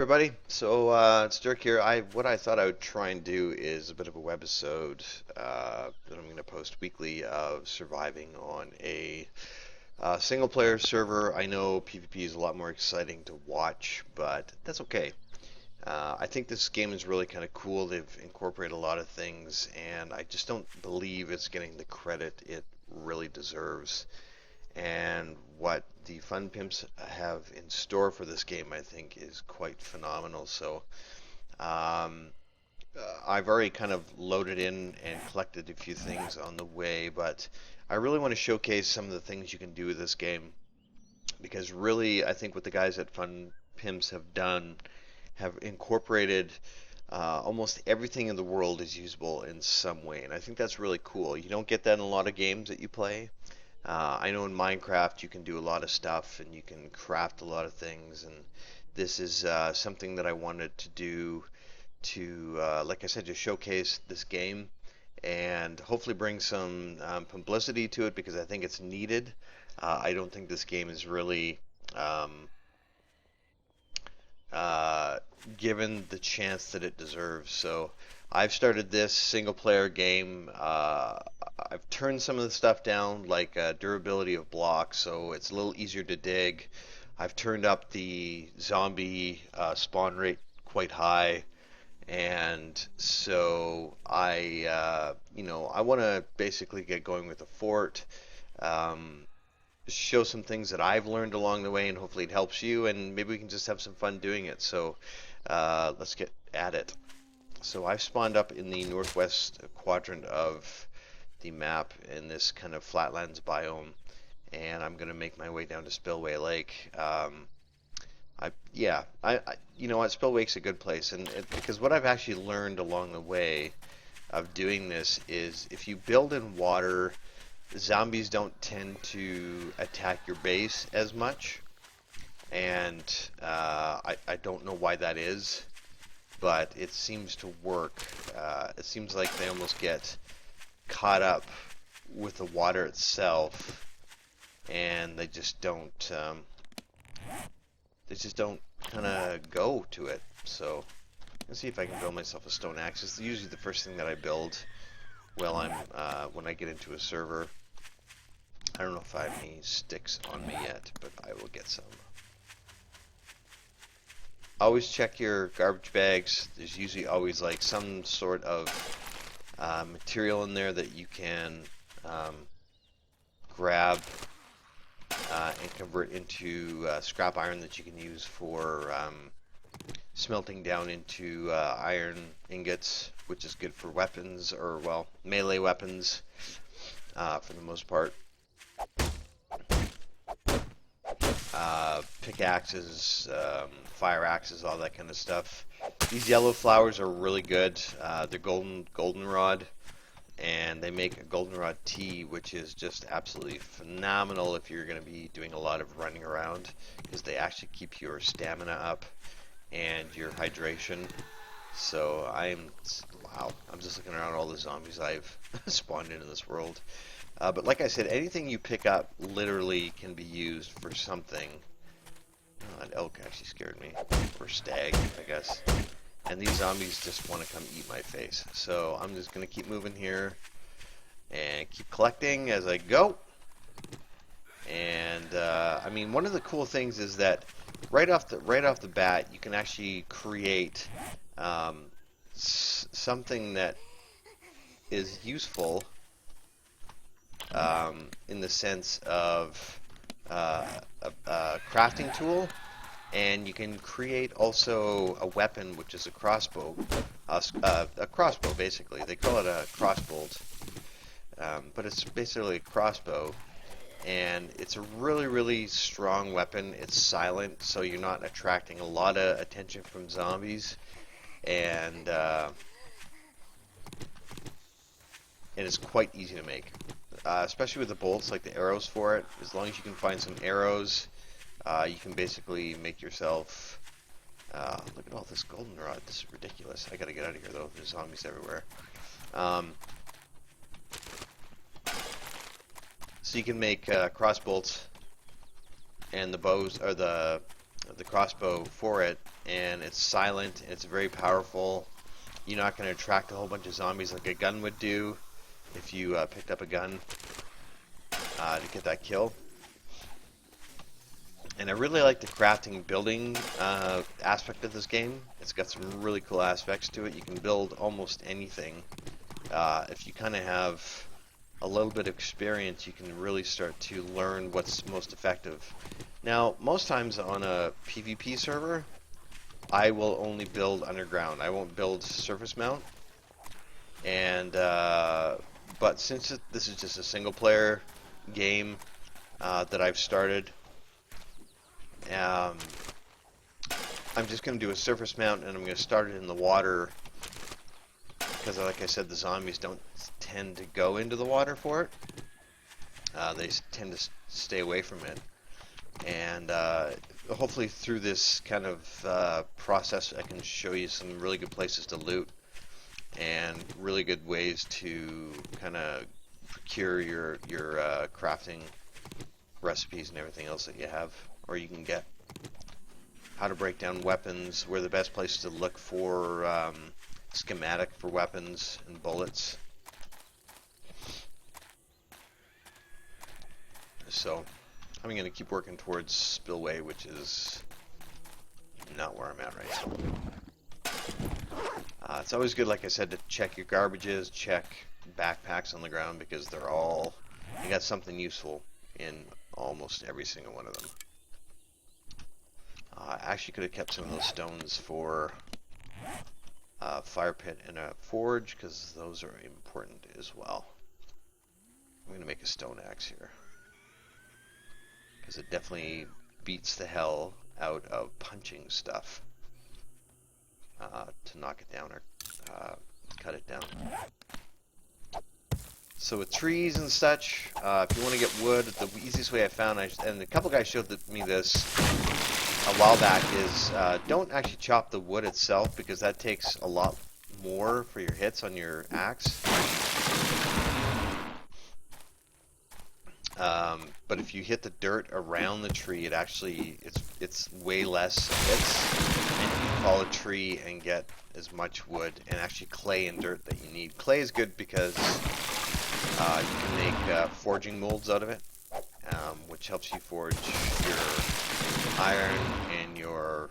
Everybody, it's Dirk here. What I thought I would try and do is a bit of a webisode that I'm going to post weekly of surviving on a single player server. I know PvP is a lot more exciting to watch, but that's okay. I think this game is really kind of cool. They've incorporated a lot of things, and I just don't believe it's getting the credit it really deserves. And what the Fun Pimps have in store for this game, I think, is quite phenomenal. Um, I've already kind of loaded in and collected a few things on the way, but I really want to showcase some of the things you can do with this game because really, I think what the guys at Fun Pimps have done have incorporated almost everything in the world is usable in some way, and I think that's really cool. You don't get that in a lot of games that you play. I know in Minecraft you can do a lot of stuff and you can craft a lot of things, and this is something that I wanted to do to, like I said, just showcase this game and hopefully bring some publicity to it because I think it's needed. I don't think this game is really um, uh, given the chance that it deserves. So I've started this single player game. I've turned some of the stuff down, like durability of blocks, so it's a little easier to dig. I've turned up the zombie spawn rate quite high, and so I want to basically get going with the fort. Um, Show some things that I've learned along the way, and hopefully it helps you, and maybe we can just have some fun doing it. So let's get at it. So I've spawned up in the northwest quadrant of the map in this kind of flatlands biome, and I'm gonna make my way down to Spillway Lake. You know what, Spillwake's a good place, and because what I've actually learned along the way of doing this is if you build in water, zombies don't tend to attack your base as much, and I don't know why that is, but it seems to work. It seems like they almost get caught up with the water itself, and they just don't kind of go to it. So let's see if I can build myself a stone axe. It's usually the first thing that I build when I get into a server. I don't know if I have any sticks on me yet, but I will get some. Always check your garbage bags. There's usually always like some sort of material in there that you can grab and convert into scrap iron that you can use for smelting down into iron ingots, which is good for weapons, or well, melee weapons for the most part. Pickaxes, fire axes, all that kind of stuff. These yellow flowers are really good. They're goldenrod, and they make a goldenrod tea, which is just absolutely phenomenal if you're going to be doing a lot of running around, because they actually keep your stamina up and your hydration. So wow, I'm just looking around all the zombies I've spawned into this world. But like I said, anything you pick up literally can be used for something. Oh, that elk actually scared me. Or stag, I guess. And these zombies just want to come eat my face. So I'm just going to keep moving here and keep collecting as I go. And I mean, one of the cool things is that right off the bat, you can actually create something that is useful. In the sense of a crafting tool, and you can create also a weapon, which is a crossbow. A crossbow, basically. They call it a crossbolt, but it's basically a crossbow, and it's a really, really strong weapon. It's silent, so you're not attracting a lot of attention from zombies, and it's quite easy to make. Especially with the bolts, like the arrows for it. As long as you can find some arrows, you can basically make yourself... look at all this goldenrod. This is ridiculous. I gotta get out of here, though. There's zombies everywhere. So you can make crossbolts and the bows, or the crossbow for it, and it's silent, and it's very powerful. You're not going to attract a whole bunch of zombies like a gun would do if you picked up a gun to get that kill. And I really like the crafting building aspect of this game. It's got some really cool aspects to it. You can build almost anything. If you kind of have a little bit of experience, you can really start to learn what's most effective. Now, most times on a PvP server, I will only build underground. I won't build surface mount. And but since this is just a single player game that I've started, I'm just going to do a surface mount, and I'm going to start it in the water because, like I said, the zombies don't tend to go into the water for it. They tend to stay away from it. And hopefully through this kind of process, I can show you some really good places to loot and really good ways to kind of procure your crafting recipes and everything else that you have, or you can get. How to break down weapons, where the best place to look for schematic for weapons and bullets. So I'm going to keep working towards Spillway, which is not where I'm at right now. It's always good, like I said, to check your garbages, check backpacks on the ground, because they're all, you got something useful in almost every single one of them. I actually could have kept some of those stones for a fire pit and a forge, because those are important as well. I'm going to make a stone axe here, because it definitely beats the hell out of punching stuff to knock it down or cut it down. So with trees and such, if you want to get wood, the easiest way I found, and a couple guys showed me this a while back, is don't actually chop the wood itself, because that takes a lot more for your hits on your axe. But if you hit the dirt around the tree, it actually it's way less hits, and you can fall a tree and get as much wood and actually clay and dirt that you need. Clay is good because you can make forging molds out of it, which helps you forge your iron and your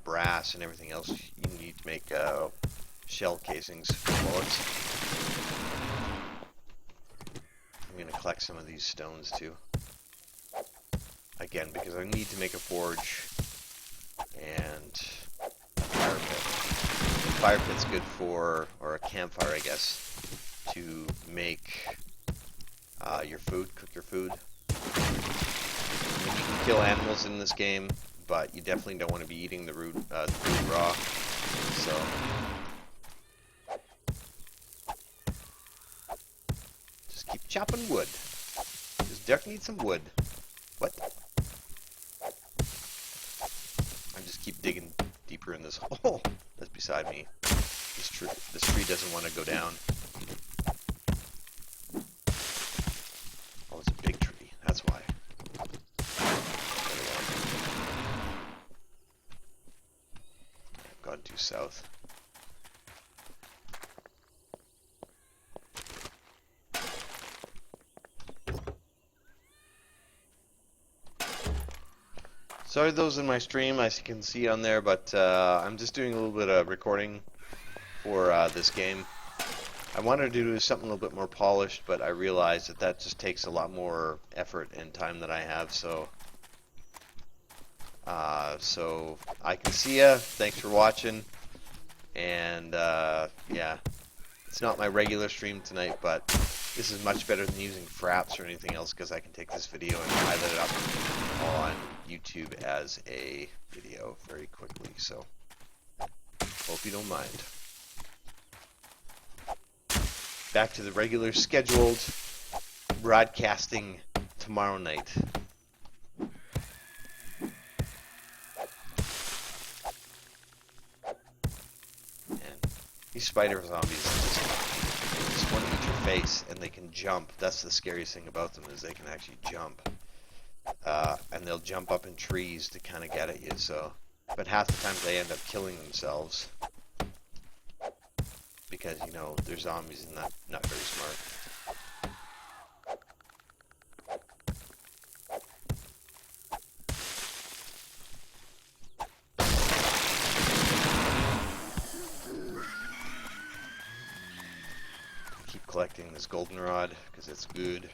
brass and everything else you need to make shell casings for bullets. I'm going to collect some of these stones too. Again, because I need to make a forge and a fire pit. The fire pit's good for, or a campfire I guess, to make your food, cook your food. I mean, you can kill animals in this game, but you definitely don't want to be eating the food raw. So just keep chopping wood. Just Derek needs some wood. What? I just keep digging deeper in this hole that's beside me. This tree doesn't want to go down. Oh, it's a big tree. That's why. I've gone too south. Sorry those in my stream, as you can see on there, but I'm just doing a little bit of recording for this game. I wanted to do something a little bit more polished, but I realized that that just takes a lot more effort and time than I have, so I can see ya. Thanks for watching, and yeah, it's not my regular stream tonight, but this is much better than using fraps or anything else, because I can take this video and highlight it up on YouTube as a video very quickly, so hope you don't mind. Back to the regular scheduled broadcasting tomorrow night. And these spider zombies just want to eat your face, and they can jump. That's the scariest thing about them, is they can actually jump. And they'll jump up in trees to kind of get at you, so but half the time they end up killing themselves because, you know, they're zombies and not very smart. Keep collecting this goldenrod because it's good.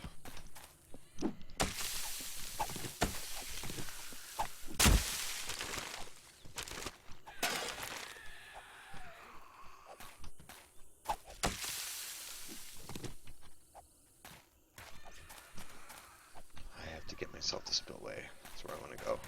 Get myself to spillway. That's where I want to go.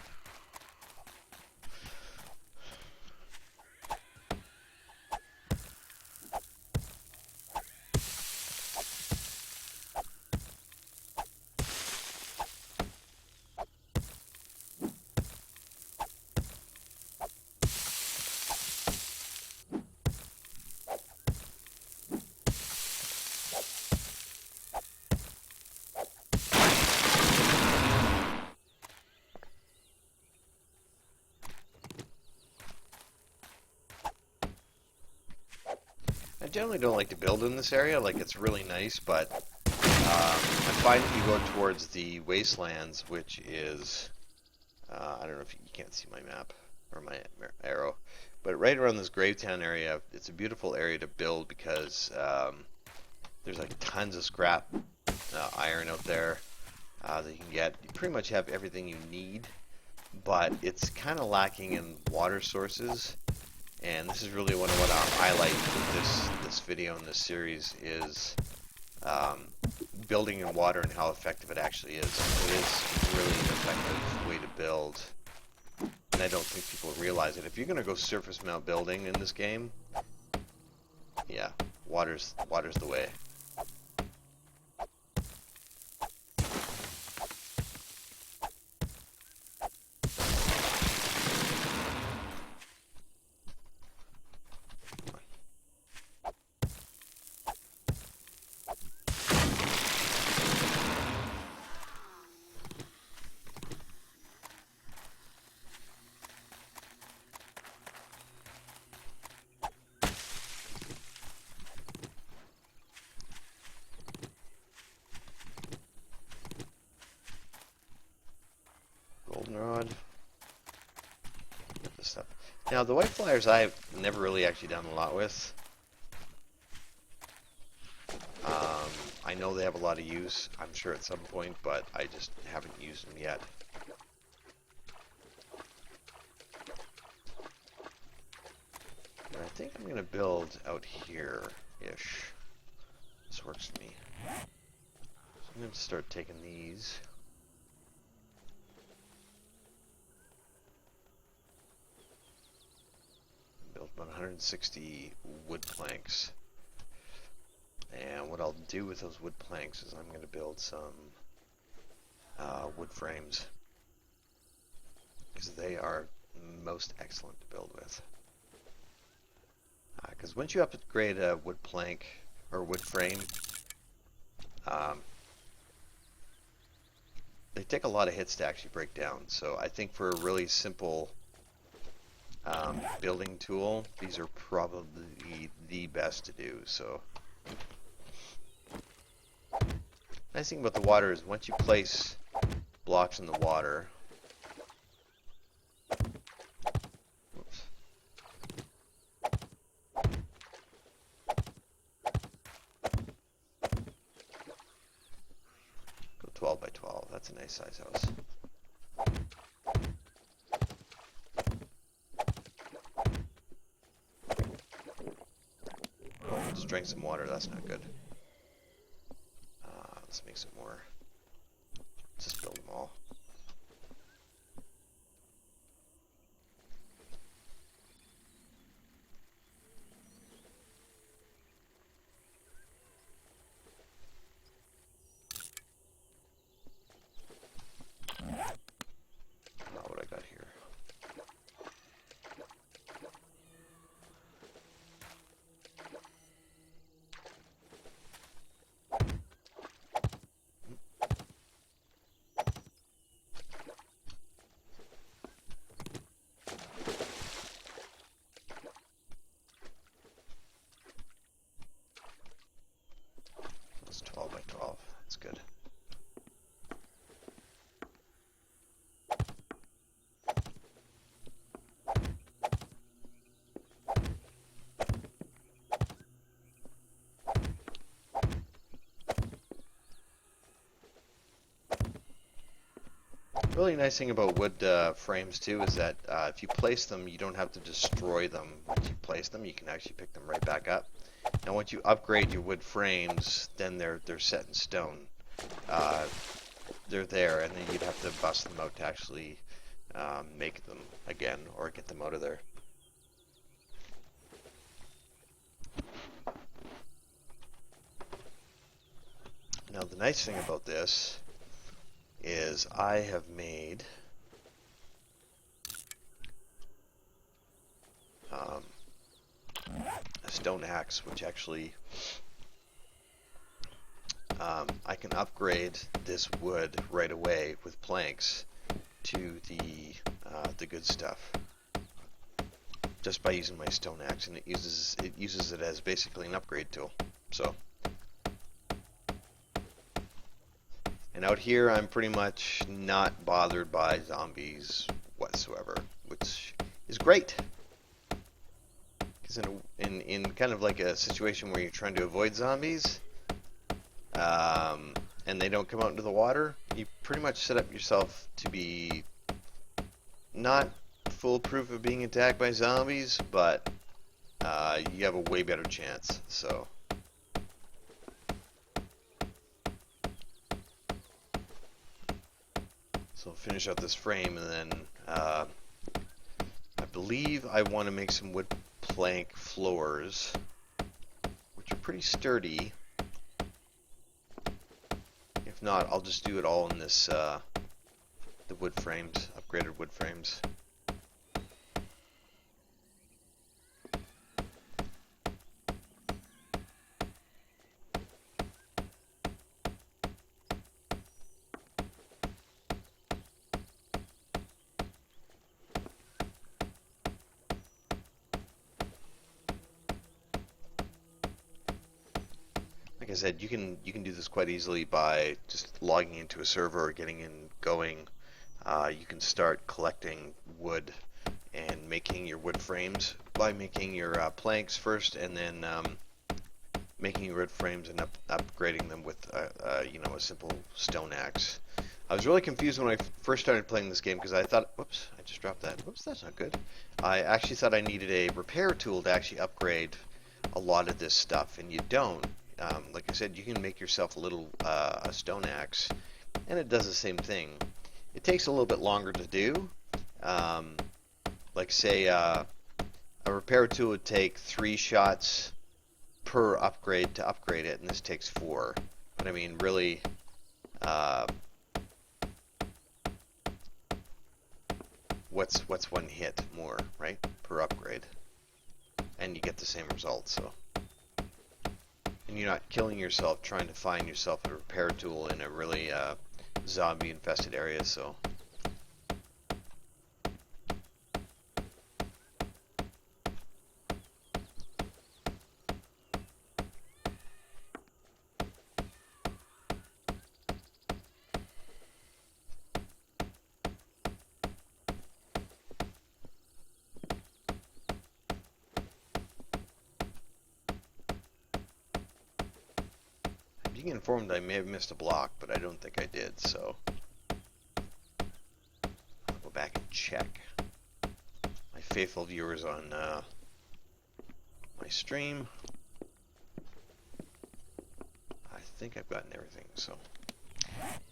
I generally don't like to build in this area. Like, it's really nice, but I find if you go towards the wastelands, which is, I don't know if you can't see my map or my arrow, but right around this Gravetown area, it's a beautiful area to build because there's like tons of scrap iron out there that you can get. You pretty much have everything you need, but it's kind of lacking in water sources. And this is really what I'll highlight with this video and this series is building in water and how effective it actually is. It is really an effective way to build, and I don't think people realize it. If you're going to go surface mount building in this game, yeah, water's the way. Goldenrod. Get this stuff. Now the white flyers I've never really actually done a lot with. I know they have a lot of use, I'm sure at some point, but I just haven't used them yet. And I think I'm going to build out here-ish. This works for me. So I'm going to start taking these. Build about 160 wood planks. And what I'll do with those wood planks is I'm going to build some wood frames, because they are most excellent to build with. Because once you upgrade a wood plank or wood frame, they take a lot of hits to actually break down. So I think for a really simple building tool, these are probably the best to do. So nice thing about the water is once you place blocks in the water, whoops, go 12 by 12. That's a nice size house. Oh, just drank some water. That's not good. Let's make some more. Let's just build them all. Not what I got here. really nice thing about wood frames too is that if you place them, you don't have to destroy them. Once you place them, you can actually pick them right back up. Now, once you upgrade your wood frames, then they're set in stone. They're there, and then you'd have to bust them out to actually make them again or get them out of there. Now, the nice thing about this is I have made a stone axe, which actually I can upgrade this wood right away with planks to the good stuff just by using my stone axe, and it uses it as basically an upgrade tool. So, and out here I'm pretty much not bothered by zombies whatsoever, which is great. Because in kind of like a situation where you're trying to avoid zombies, and they don't come out into the water, you pretty much set up yourself to be not foolproof of being attacked by zombies, but you have a way better chance. So I'll finish out this frame, and then I believe I want to make some wood plank floors, which are pretty sturdy. If not, I'll just do it all in this the wood frames, upgraded wood frames. Like I said, you can do this quite easily by just logging into a server or getting in going. You can start collecting wood and making your wood frames by making your planks first, and then making your wood frames and upgrading them with you know, a simple stone axe. I was really confused when I first started playing this game because I thought, whoops, I just dropped that. Whoops, that's not good. I actually thought I needed a repair tool to actually upgrade a lot of this stuff, and you don't. Like I said, you can make yourself a stone axe, and it does the same thing. It takes a little bit longer to do. Like say, a repair tool would take 3 shots per upgrade to upgrade it, and this takes 4. But I mean, really, what's one hit more, right, per upgrade, and you get the same result. So. And you're not killing yourself trying to find yourself a repair tool in a really zombie infested area. So being informed I may have missed a block, but I don't think I did, so I'll go back and check. My faithful viewers on my stream, I think I've gotten everything, so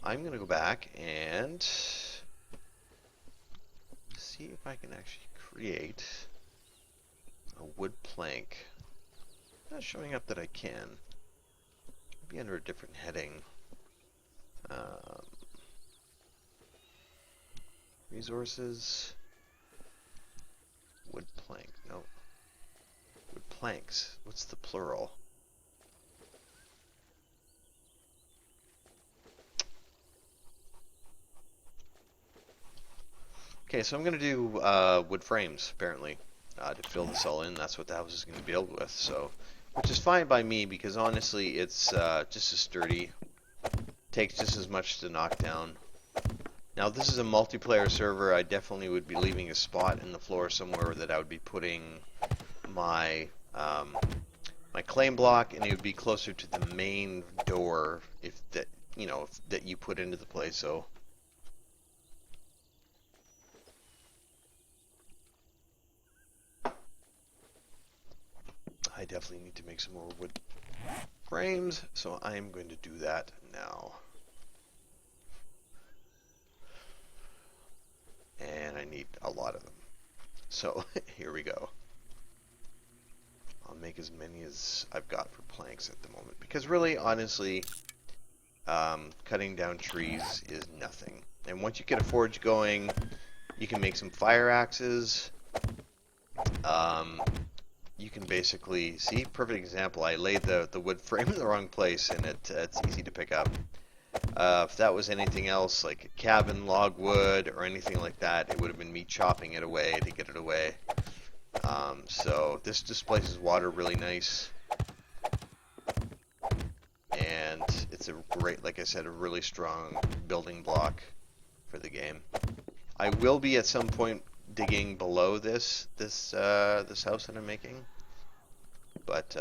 I'm going to go back and see if I can actually create a wood plank. Not showing up that I can. Be under a different heading. Resources. Wood plank. No. Wood planks. What's the plural? Okay, so I'm going to do wood frames, apparently, to fill this all in. That's what the house is going to be built with, so... Which is fine by me, because honestly it's just as sturdy, takes just as much to knock down. Now if this is a multiplayer server, I definitely would be leaving a spot in the floor somewhere that I would be putting my my claim block, and it would be closer to the main door if that, you know, that you put into the place. So definitely need to make some more wood frames, so I am going to do that now. And I need a lot of them. So here we go. I'll make as many as I've got for planks at the moment. Because really, honestly, cutting down trees is nothing. And once you get a forge going, you can make some fire axes. You can basically, see, perfect example, I laid the wood frame in the wrong place and it's easy to pick up. If that was anything else, like a cabin, logwood, or anything like that, it would have been me chopping it away to get it away. So this displaces water really nice. And it's a great, like I said, a really strong building block for the game. I will be at some point digging below this house that I'm making, but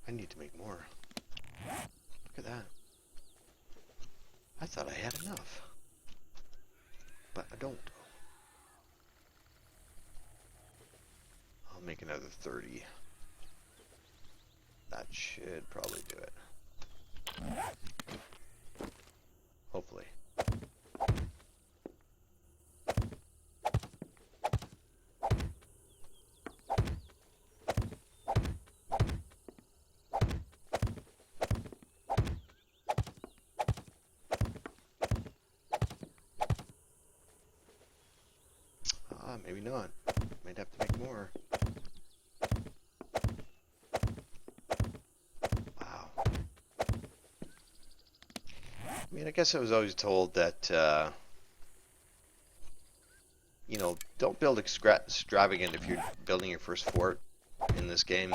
I need to make more. Look at that. I thought I had enough, but I don't. I'll make another 30. That should probably do it. Hopefully. Maybe not. Might have to make more. Wow. I mean, I guess I was always told that, you know, don't build extravagant if you're building your first fort in this game.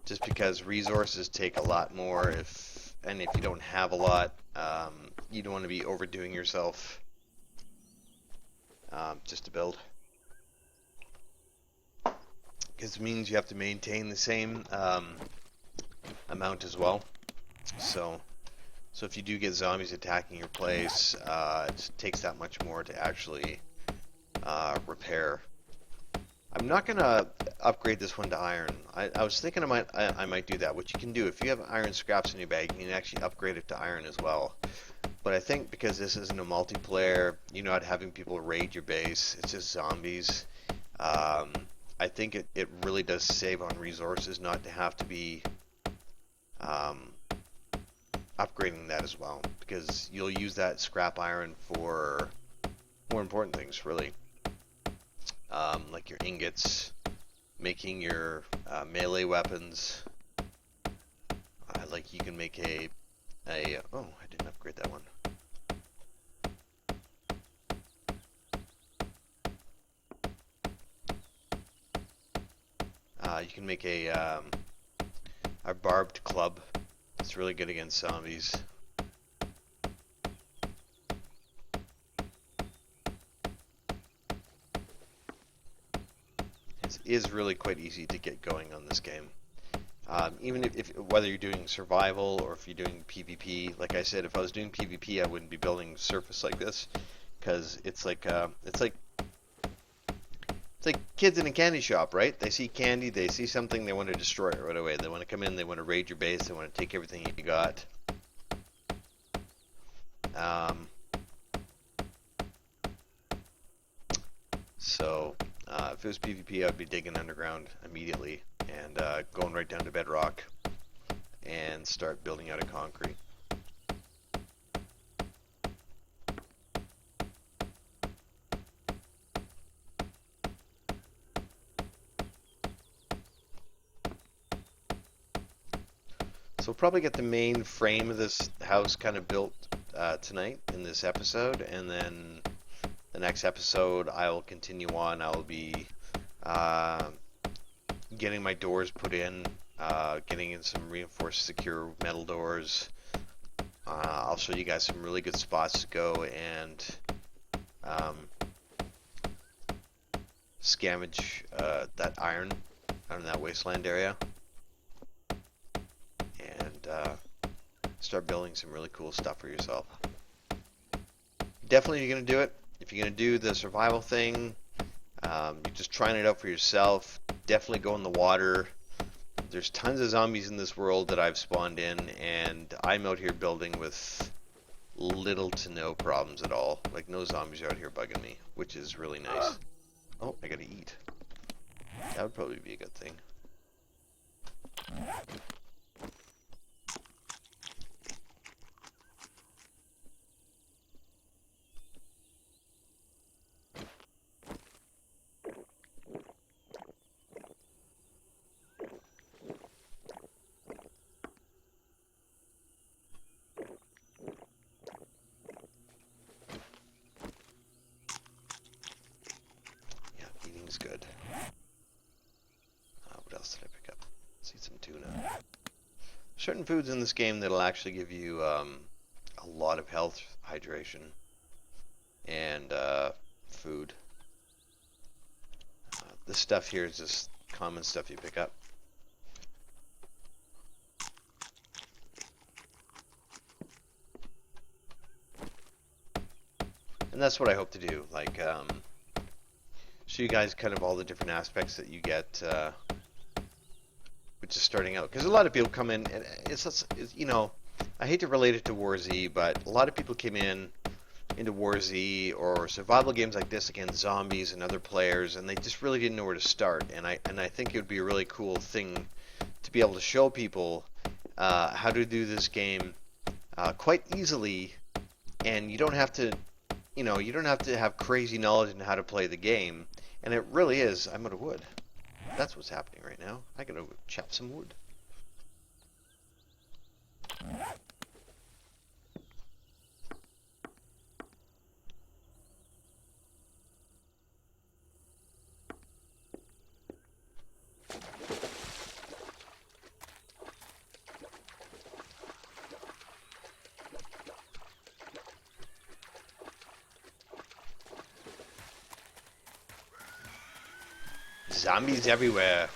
Just because resources take a lot more and if you don't have a lot, you don't want to be overdoing yourself just to build. Because it means you have to maintain the same amount as well. So if you do get zombies attacking your place, it takes that much more to actually repair. I'm not gonna upgrade this one to iron. I was thinking I might do that. What you can do, if you have iron scraps in your bag, you can actually upgrade it to iron as well. But I think because this isn't a multiplayer, you're not having people raid your base, it's just zombies. I think it really does save on resources not to have to be upgrading that as well, because you'll use that scrap iron for more important things, really. Like your ingots, making your melee weapons. Like you can make oh, I didn't upgrade that one. You can make a barbed club. It's really good against zombies. It is really quite easy to get going on this game. Even if whether you're doing survival or if you're doing PvP, like I said, if I was doing PvP, I wouldn't be building surface like this, because it's like kids in a candy shop, right? They see candy, they see something, they want to destroy it right away. They want to come in, they want to raid your base, they want to take everything you got. So if it was PvP, I'd be digging underground immediately and going right down to bedrock and start building out of concrete. So we'll probably get the main frame of this house kind of built tonight in this episode, and then the next episode I will continue on. I will be getting my doors put in, getting in some reinforced secure metal doors. I'll show you guys some really good spots to go and scavenge that iron out in that wasteland area. And start building some really cool stuff for yourself. Definitely, you're going to do it. If you're going to do the survival thing, you're just trying it out for yourself, definitely go in the water. There's tons of zombies in this world that I've spawned in, and I'm out here building with little to no problems at all. Like, no zombies are out here bugging me, which is really nice. Oh, I gotta eat. That would probably be a good thing. Good. What else did I pick up? Let's eat some tuna. Certain foods in this game that'll actually give you a lot of health, hydration, and food. This stuff here is just common stuff you pick up. And that's what I hope to do. Like, show you guys kind of all the different aspects that you get with just starting out. Because a lot of people come in, and it's, you know, I hate to relate it to War Z, but a lot of people came into War Z or survival games like this against zombies and other players, and they just really didn't know where to start. And I think it would be a really cool thing to be able to show people how to do this game quite easily, and you don't have to, you know, you don't have to have crazy knowledge in how to play the game. And it really is. I'm out of wood. That's what's happening right now. I gotta chop some wood. Zombies everywhere.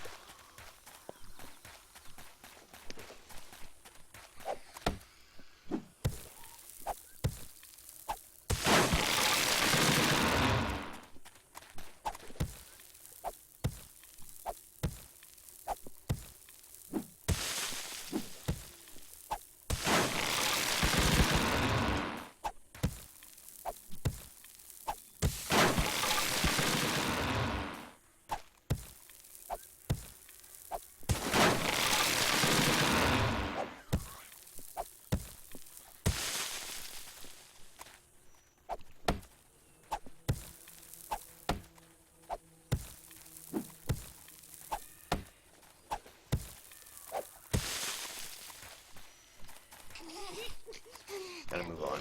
Gotta move on.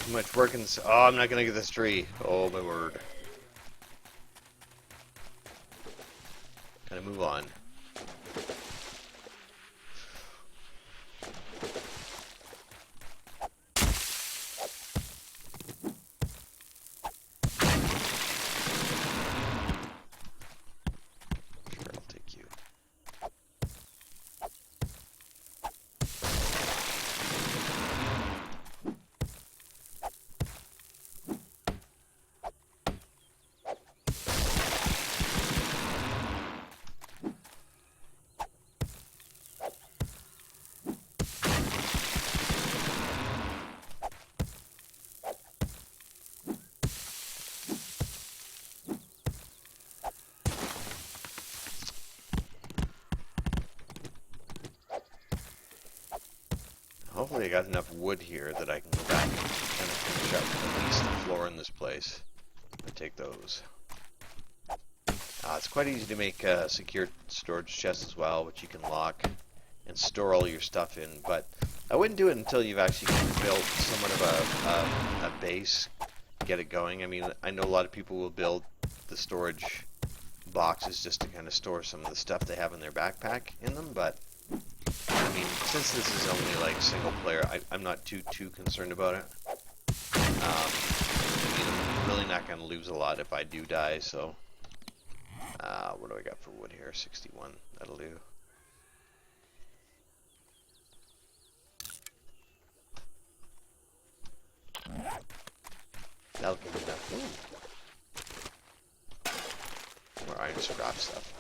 Too much work in this. Oh, I'm not gonna get this tree. Oh my word. Gotta move on. Hopefully I got enough wood here that I can go back and kind of finish up at least the floor in this place. I take those. It's quite easy to make a secure storage chest as well, which you can lock and store all your stuff in. But I wouldn't do it until you've actually built somewhat of a base, get it going. I mean, I know a lot of people will build the storage boxes just to kind of store some of the stuff they have in their backpack in them, but I mean, since this is only like single player, I'm not too concerned about it. I mean, I'm really not going to lose a lot if I do die, so... what do I got for wood here? 61. That'll do. That'll give me enough. More iron scrap stuff.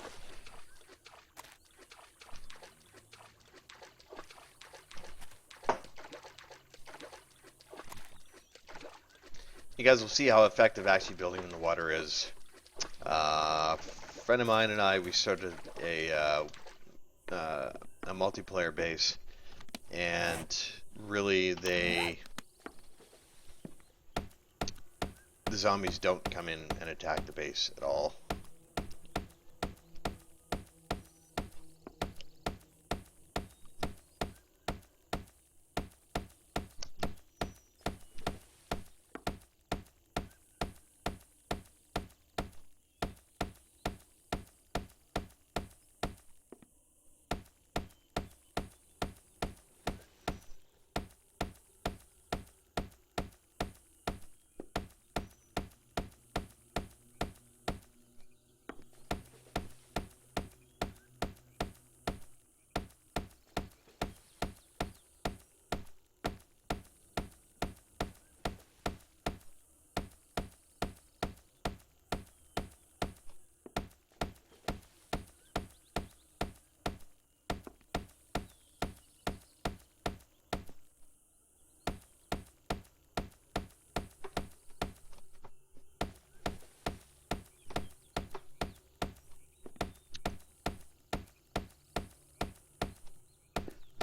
You guys will see how effective actually building in the water is. A friend of mine and I, we started a multiplayer base, and really the zombies don't come in and attack the base at all.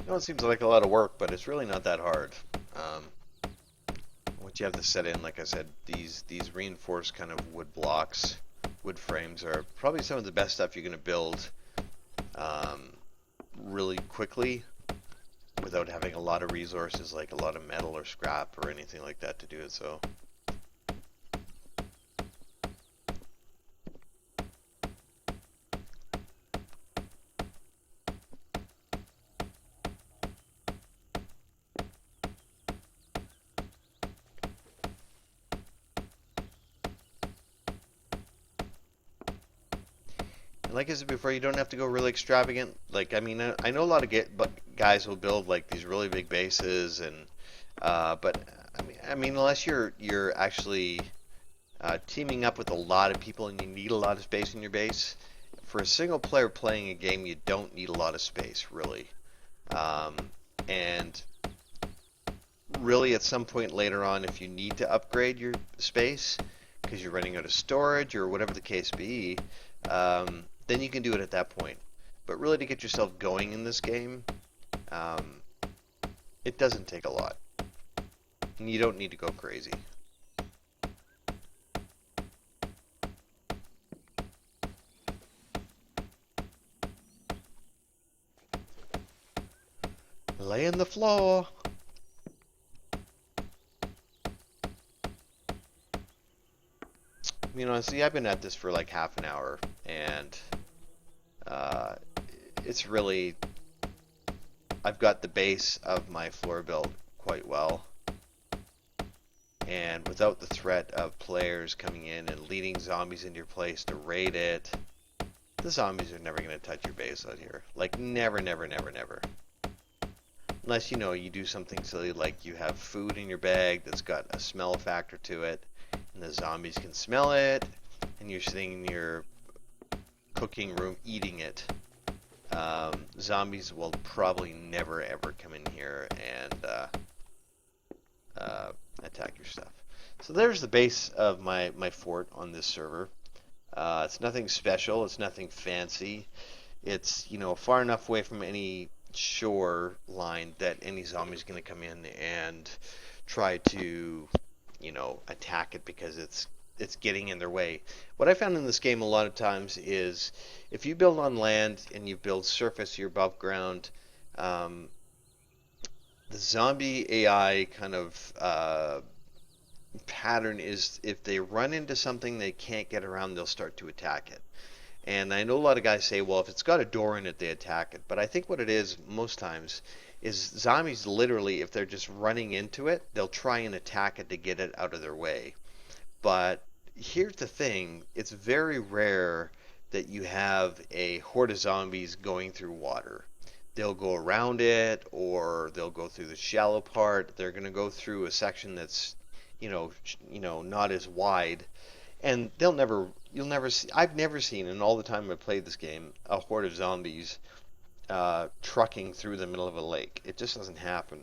You know, it seems like a lot of work, but it's really not that hard. What you have to set in, like I said, these reinforced kind of wood blocks, wood frames are probably some of the best stuff you're going to build really quickly without having a lot of resources, like a lot of metal or scrap or anything like that to do it. So. Like I said before, you don't have to go really extravagant. Like, I mean, I know a lot of guys will build like these really big bases, and but I mean, unless you're actually teaming up with a lot of people and you need a lot of space in your base. For a single player playing a game, you don't need a lot of space, really. And really, at some point later on, if you need to upgrade your space because you're running out of storage or whatever the case be, then you can do it at that point. But really, to get yourself going in this game, it doesn't take a lot. And you don't need to go crazy. Lay on the floor. You know, see, I've been at this for like half an hour, and it's really, I've got the base of my floor built quite well, and without the threat of players coming in and leading zombies into your place to raid it, the zombies are never going to touch your base out here. Like, never, never, never, never. Unless, you know, you do something silly like you have food in your bag that's got a smell factor to it, and the zombies can smell it, and you're sitting in your cooking room eating it. Zombies will probably never ever come in here and attack your stuff. So there's the base of my fort on this server. It's nothing special, it's nothing fancy. It's, you know, far enough away from any shore line that any zombie is going to come in and try to, you know, attack it because it's getting in their way. What I found in this game a lot of times is if you build on land and you build surface, you're above ground, the zombie AI kind of pattern is if they run into something they can't get around, they'll start to attack it. And I know a lot of guys say, well, if it's got a door in it, they attack it. But I think what it is most times is zombies literally, if they're just running into it, they'll try and attack it to get it out of their way. But here's the thing, it's very rare that you have a horde of zombies going through water. They'll go around it, or they'll go through the shallow part. They're going to go through a section that's, not as wide, and you'll never see. I've never seen in all the time I've played this game a horde of zombies trucking through the middle of a lake. It just doesn't happen.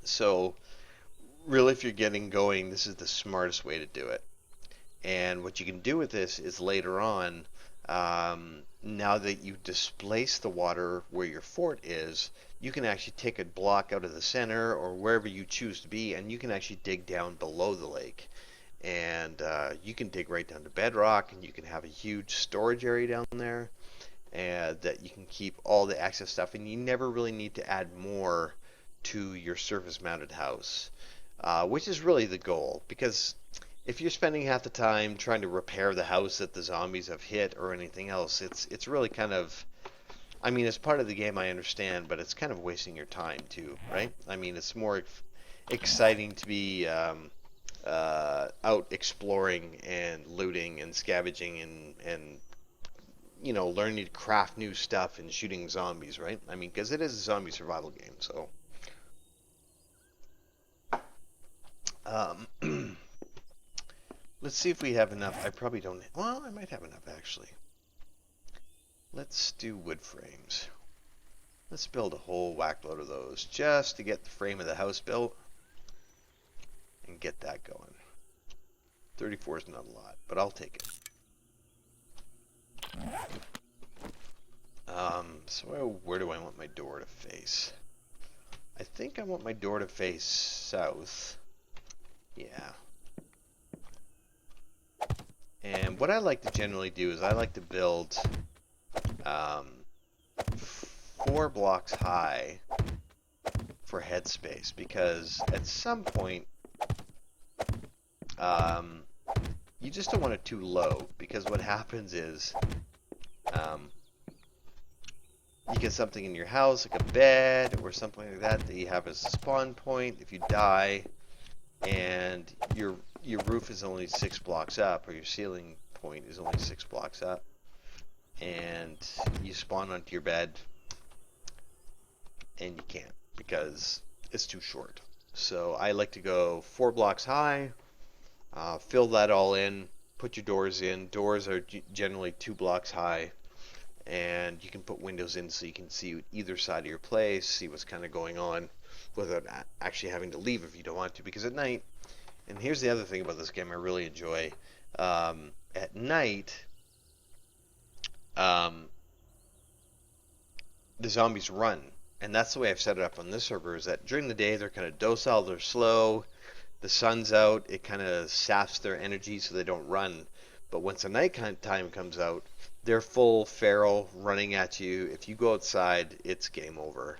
So really, if you're getting going, this is the smartest way to do it. And what you can do with this is later on, now that you displace the water where your fort is, you can actually take a block out of the center or wherever you choose to be, and you can actually dig down below the lake. And you can dig right down to bedrock, and you can have a huge storage area down there, and that you can keep all the excess stuff, and you never really need to add more to your surface mounted house, which is really the goal. Because if you're spending half the time trying to repair the house that the zombies have hit or anything else, it's really kind of, I mean, it's part of the game, I understand, but it's kind of wasting your time too, right? I mean, it's more exciting to be out exploring and looting and scavenging and learning to craft new stuff and shooting zombies, right? I mean, because it is a zombie survival game, so. Let's see if we have enough. I probably don't. Well, I might have enough, actually. Let's do wood frames. Let's build a whole whack load of those just to get the frame of the house built and get that going. 34 is not a lot, but I'll take it. So where do I want my door to face? I think I want my door to face south. Yeah. And what I like to generally do is I like to build 4 blocks high for headspace, because at some point you just don't want it too low, because what happens is you get something in your house, like a bed or something like that, that you have as a spawn point. If you die and your roof is only 6 blocks up, or your ceiling point is only 6 blocks up, and you spawn onto your bed, and you can't because it's too short. So I like to go 4 blocks high, fill that all in, put your doors in. Doors are generally 2 blocks high, and you can put windows in so you can see either side of your place, see what's kind of going on without actually having to leave if you don't want to, because at night, and here's the other thing about this game I really enjoy, at night, the zombies run. And that's the way I've set it up on this server, is that during the day they're kind of docile, they're slow, the sun's out, it kind of saps their energy so they don't run. But once the night time comes out, they're full feral, running at you. If you go outside, it's game over.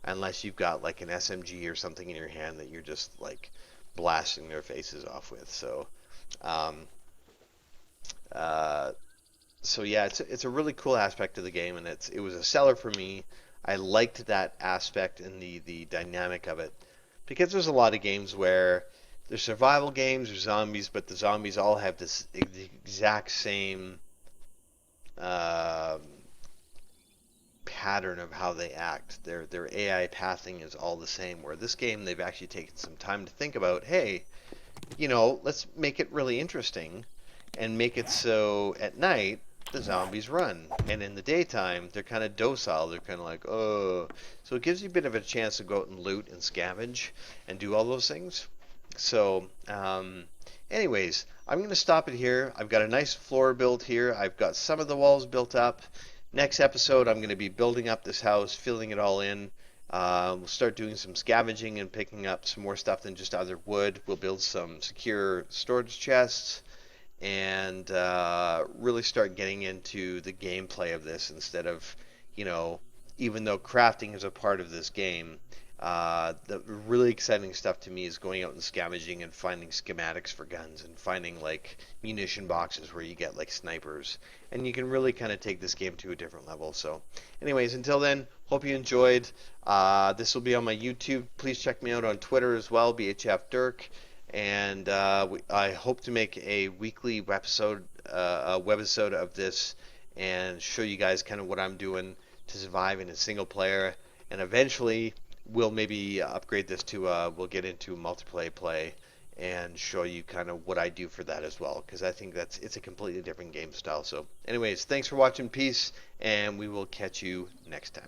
Unless you've got like an SMG or something in your hand that you're just like blasting their faces off with. So, so yeah, it's a really cool aspect of the game, and it was a seller for me. I liked that aspect and the dynamic of it, because there's a lot of games where they're survival games or zombies, but the zombies all have this exact same pattern of how they act. Their AI pathing is all the same. Where this game, they've actually taken some time to think about, hey, let's make it really interesting and make it so at night the zombies run, and in the daytime they're kind of docile. They're kind of like, oh, so it gives you a bit of a chance to go out and loot and scavenge and do all those things. So anyways, I'm going to stop it here. I've got a nice floor built here. I've got some of the walls built up. Next episode, I'm going to be building up this house, filling it all in. We'll start doing some scavenging and picking up some more stuff than just other wood. We'll build some secure storage chests, and really start getting into the gameplay of this, instead of, even though crafting is a part of this game, The really exciting stuff to me is going out and scavenging and finding schematics for guns and finding like munition boxes where you get like snipers, and you can really kind of take this game to a different level. So, anyways, until then, hope you enjoyed. This will be on my YouTube. Please check me out on Twitter as well, BHF Dirk. And I hope to make a weekly webisode of this and show you guys kind of what I'm doing to survive in a single player. And eventually, we'll maybe upgrade this to we'll get into multiplayer play and show you kind of what I do for that as well, because I think it's a completely different game style. So anyways, thanks for watching, peace, and we will catch you next time.